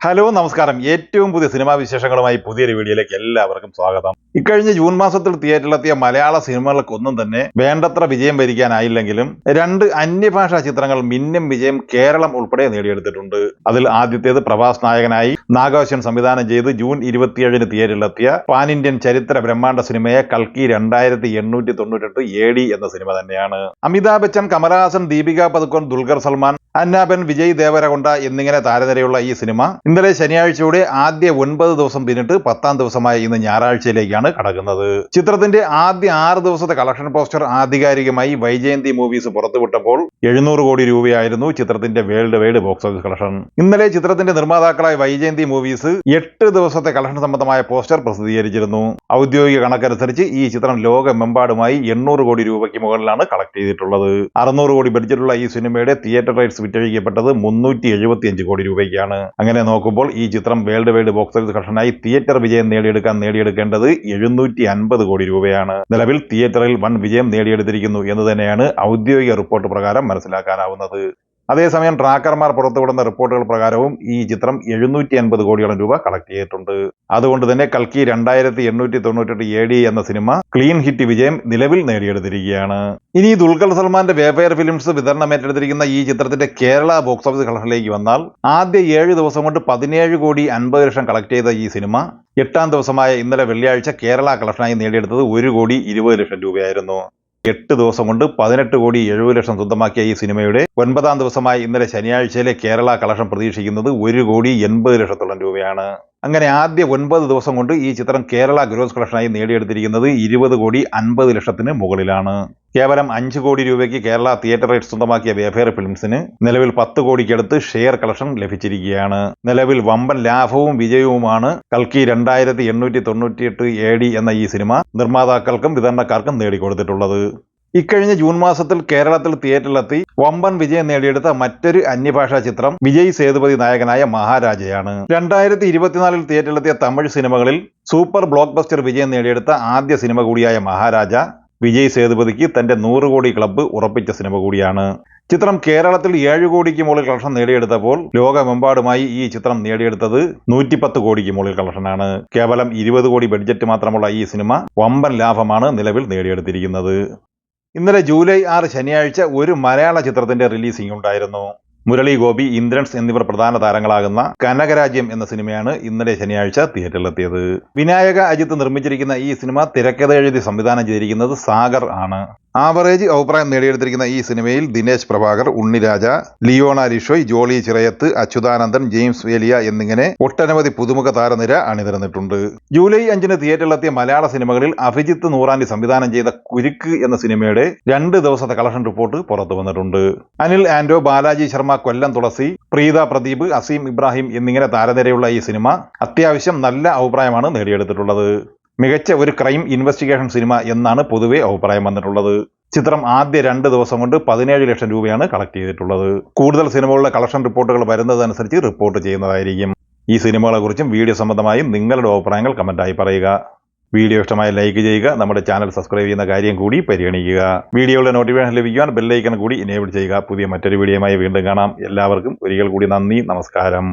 Hello നമസ്കാരം. ഏറ്റവും പുതിയ സിനിമാ വിശേഷങ്ങളുമായി പുതിയൊരു വീഡിയോയിലേക്ക് എല്ലാവർക്കും സ്വാഗതം. ഇക്കഴിഞ്ഞ ജൂൺ മാസത്തിൽ തിയേറ്ററിലെത്തിയ മലയാള സിനിമകൾക്കൊന്നും തന്നെ വേണ്ടത്ര വിജയം വരിക്കാനായില്ലെങ്കിലും രണ്ട് അന്യഭാഷാ ചിത്രങ്ങൾ മിന്നും വിജയം കേരളം ഉൾപ്പെടെ നേടിയെടുത്തിട്ടുണ്ട്. അതിൽ ആദ്യത്തേത് പ്രഭാസ് നായകനായി നാഗാശ്വൻ സംവിധാനം ചെയ്ത് ജൂൺ 27 തിയേറ്ററിലെത്തിയ പാൻ ഇന്ത്യൻ ചരിത്ര ബ്രഹ്മാണ്ഡ സിനിമയെ കൽക്കി 2898 AD എന്ന സിനിമ തന്നെയാണ്. അമിതാഭ് ബച്ചൻ, കമലഹാസൻ, ദീപിക പദുക്കോൺ, ദുൽഖർ സൽമാൻ, അന്നാബൻ, വിജയ് ദേവരകൊണ്ട എന്നിങ്ങനെ താരനിരയുള്ള ഈ സിനിമ ഇന്നലെ ശനിയാഴ്ചയോടെ ആദ്യ 9 ദിവസം പിന്നിട്ട് 10ാം ദിവസമായ ഇന്ന് ഞായറാഴ്ചയിലേക്കാണ് കടക്കുന്നത്. ചിത്രത്തിന്റെ ആദ്യ 6 ദിവസത്തെ കളക്ഷൻ പോസ്റ്റർ ആധികാരികമായി വൈജയന്തി മൂവീസ് പുറത്തുവിട്ടപ്പോൾ 700 കോടി രൂപയായിരുന്നു ചിത്രത്തിന്റെ world wide box office collection. ഇന്നലെ ചിത്രത്തിന്റെ നിർമ്മാതാക്കളായ വൈജയന്തി മൂവീസ് 8 ദിവസത്തെ കളക്ഷൻ സംബന്ധമായ പോസ്റ്റർ പ്രസിദ്ധീകരിച്ചിരുന്നു. ഔദ്യോഗിക കണക്കനുസരിച്ച് ഈ ചിത്രം ലോകമെമ്പാടുമായി 800 കോടി രൂപയ്ക്ക് മുകളിലാണ് കളക്ട് ചെയ്തിട്ടുള്ളത്. 600 കോടി ബഡ്ജറ്റുള്ള ഈ സിനിമയുടെ തിയേറ്റർ റൈറ്റ്സ് വിറ്റഴിക്കപ്പെട്ടത് 375 കോടി രൂപയ്ക്കാണ്. അങ്ങനെ നോക്കുമ്പോൾ ഈ ചിത്രം വേൾഡ് വൈഡ് ബോക്സ് ഓഫീസ് കളക്ഷനായി തിയേറ്റർ വിജയം നേടിയെടുക്കേണ്ടത് 750 കോടി രൂപയാണ്. നിലവിൽ തിയേറ്ററിൽ വൻ വിജയം നേടിയെടുത്തിരിക്കുന്നു എന്ന് തന്നെയാണ് ഔദ്യോഗിക റിപ്പോർട്ട് പ്രകാരം മനസ്സിലാക്കാനാവുന്നത്. അതേസമയം ട്രാക്കർമാർ പുറത്തുവിടുന്ന റിപ്പോർട്ടുകൾ പ്രകാരവും ഈ ചിത്രം 750 കോടിയോളം രൂപ കളക്ട് ചെയ്തിട്ടുണ്ട്. അതുകൊണ്ട് തന്നെ കൽക്കി 2898 AD എന്ന സിനിമ ക്ലീൻ ഹിറ്റ് വിജയം നിലവിൽ നേടിയെടുത്തിരിക്കുകയാണ്. ഇനി ദുൽഖർ സൽമാന്റെ വേഫെയർ ഫിലിംസ് വിതരണം ഏറ്റെടുത്തിരിക്കുന്ന ഈ ചിത്രത്തിന്റെ കേരള ബോക്സ് ഓഫീസ് കളക്ഷനിലേക്ക് വന്നാൽ ആദ്യ 7 ദിവസം കൊണ്ട് 17 കോടി 50 ലക്ഷം കളക്ട് ചെയ്ത ഈ സിനിമ 8ാം ദിവസമായ ഇന്നലെ വെള്ളിയാഴ്ച കേരള കളക്ഷനായി നേടിയെടുത്തത് 1 കോടി 20 ലക്ഷം രൂപയായിരുന്നു. 8 ദിവസം കൊണ്ട് 18 കോടി 70 ലക്ഷം സ്വന്തമാക്കിയ ഈ സിനിമയുടെ 9ാം ദിവസമായി ഇന്നലെ ശനിയാഴ്ചയിലെ കേരള കളക്ഷൻ പ്രതീക്ഷിക്കുന്നത് 1 കോടി 80 ലക്ഷത്തോളം രൂപയാണ്. അങ്ങനെ ആദ്യ 9 ദിവസം കൊണ്ട് ഈ ചിത്രം കേരള ഗ്രോസ് കളക്ഷനായി നേടിയെടുത്തിരിക്കുന്നത് 20 കോടി 50 ലക്ഷത്തിന് മുകളിലാണ്. കേവലം 5 കോടി രൂപയ്ക്ക് കേരള തിയേറ്റർ റൈറ്റ്സ് സ്വന്തമാക്കിയ വേഫെയർ ഫിലിംസിന് നിലവിൽ 10 കോടിക്കടുത്ത് ഷെയർ കളക്ഷൻ ലഭിച്ചിരിക്കുകയാണ്. നിലവിൽ വമ്പൻ ലാഭവും വിജയവുമാണ് കൽക്കി 2898 AD എന്ന ഈ സിനിമ നിർമ്മാതാക്കൾക്കും വിതരണക്കാർക്കും നേടിക്കൊടുത്തിട്ടുള്ളത്. ഇക്കഴിഞ്ഞ ജൂൺ മാസത്തിൽ കേരളത്തിൽ തിയേറ്ററിലെത്തി വമ്പൻ വിജയം നേടിയെടുത്ത മറ്റൊരു അന്യഭാഷാ ചിത്രം വിജയ് സേതുപതി നായകനായ മഹാരാജയാണ്. 2024 തിയേറ്ററിലെത്തിയ തമിഴ് സിനിമകളിൽ സൂപ്പർ ബ്ലോക്ക് ബസ്റ്റർ വിജയം നേടിയെടുത്ത ആദ്യ സിനിമ കൂടിയായ മഹാരാജ വിജയ് സേതുപതിക്ക് തന്റെ 100 കോടി ക്ലബ്ബ് ഉറപ്പിച്ച സിനിമ കൂടിയാണ്. ചിത്രം കേരളത്തിൽ 7 കോടിക്ക് മുകളിൽ കളക്ഷൻ നേടിയെടുത്തപ്പോൾ ലോകമെമ്പാടുമായി ഈ ചിത്രം നേടിയെടുത്തത് 110 കോടിക്ക് മുകളിൽ കളക്ഷനാണ്. കേവലം 20 കോടി ബഡ്ജറ്റ് മാത്രമുള്ള ഈ സിനിമ വമ്പൻ ലാഭമാണ് നിലവിൽ നേടിയെടുത്തിരിക്കുന്നത്. ഇന്നലെ ജൂലൈ 6 ശനിയാഴ്ച ഒരു മലയാള ചിത്രത്തിന്റെ റിലീസിംഗ് ഉണ്ടായിരുന്നു. മുരളി ഗോപി, ഇന്ദ്രൻസ് എന്നിവർ പ്രധാന താരങ്ങളാകുന്ന കനകരാജ്യം എന്ന സിനിമയാണ് ഇന്നലെ ശനിയാഴ്ച തിയേറ്ററിലെത്തിയത്. വിനായക അജിത്ത് നിർമ്മിച്ചിരിക്കുന്ന ഈ സിനിമ തിരക്കഥ എഴുതി സംവിധാനം ചെയ്തിരിക്കുന്നത് സാഗർ ആണ്. ആവറേജ് അഭിപ്രായം നേടിയെടുത്തിരിക്കുന്ന ഈ സിനിമയിൽ ദിനേശ് പ്രഭാകർ, ഉണ്ണിരാജ, ലിയോണ ലിഷോയ്, ജോളി ചിറയത്ത്, അച്യുതാനന്ദൻ, ജെയിംസ് വേലിയ എന്നിങ്ങനെ ഒട്ടനവധി പുതുമുഖ താരനിര അണിനിരന്നിട്ടുണ്ട്. ജൂലൈ 5 തിയേറ്ററിലെത്തിയ മലയാള സിനിമകളിൽ അഭിജിത്ത് നൂറാനി സംവിധാനം ചെയ്ത കുരുക്ക് എന്ന സിനിമയുടെ 2 ദിവസത്തെ കളക്ഷൻ റിപ്പോർട്ട് പുറത്തു വന്നിട്ടുണ്ട്. അനിൽ ആന്റോ, ബാലാജി ശർമ്മ, കൊല്ലം തുളസി, പ്രീത പ്രദീപ്, അസീം ഇബ്രാഹിം എന്നിങ്ങനെ താരനിരയുള്ള ഈ സിനിമ അത്യാവശ്യം നല്ല അഭിപ്രായമാണ് നേടിയെടുത്തിട്ടുള്ളത്. മികച്ച ഒരു ക്രൈം ഇൻവെസ്റ്റിഗേഷൻ സിനിമ എന്നാണ് പൊതുവെ അഭിപ്രായം വന്നിട്ടുള്ളത്. ചിത്രം ആദ്യ 2 ദിവസം കൊണ്ട് 17 ലക്ഷം രൂപയാണ് കളക്ട് ചെയ്തിട്ടുള്ളത്. കൂടുതൽ സിനിമകളുടെ കളക്ഷൻ റിപ്പോർട്ടുകൾ വരുന്നതനുസരിച്ച് റിപ്പോർട്ട് ചെയ്യുന്നതായിരിക്കും. ഈ സിനിമകളെക്കുറിച്ചും വീഡിയോ സംബന്ധമായും നിങ്ങളുടെ അഭിപ്രായങ്ങൾ കമന്റായി പറയുക. വീഡിയോ ഇഷ്ടമായി ലൈക്ക് ചെയ്യുക. നമ്മുടെ ചാനൽ സബ്സ്ക്രൈബ് ചെയ്യുന്ന കാര്യം കൂടി പരിഗണിക്കുക. വീഡിയോയുടെ നോട്ടിഫിക്കേഷൻ ലഭിക്കുവാൻ ബെല്ലൈക്കൺ കൂടി എനേബിൾ ചെയ്യുക. പുതിയ മറ്റൊരു വീഡിയോയുമായി വീണ്ടും കാണാം. എല്ലാവർക്കും ഒരിക്കൽ കൂടി നന്ദി, നമസ്കാരം.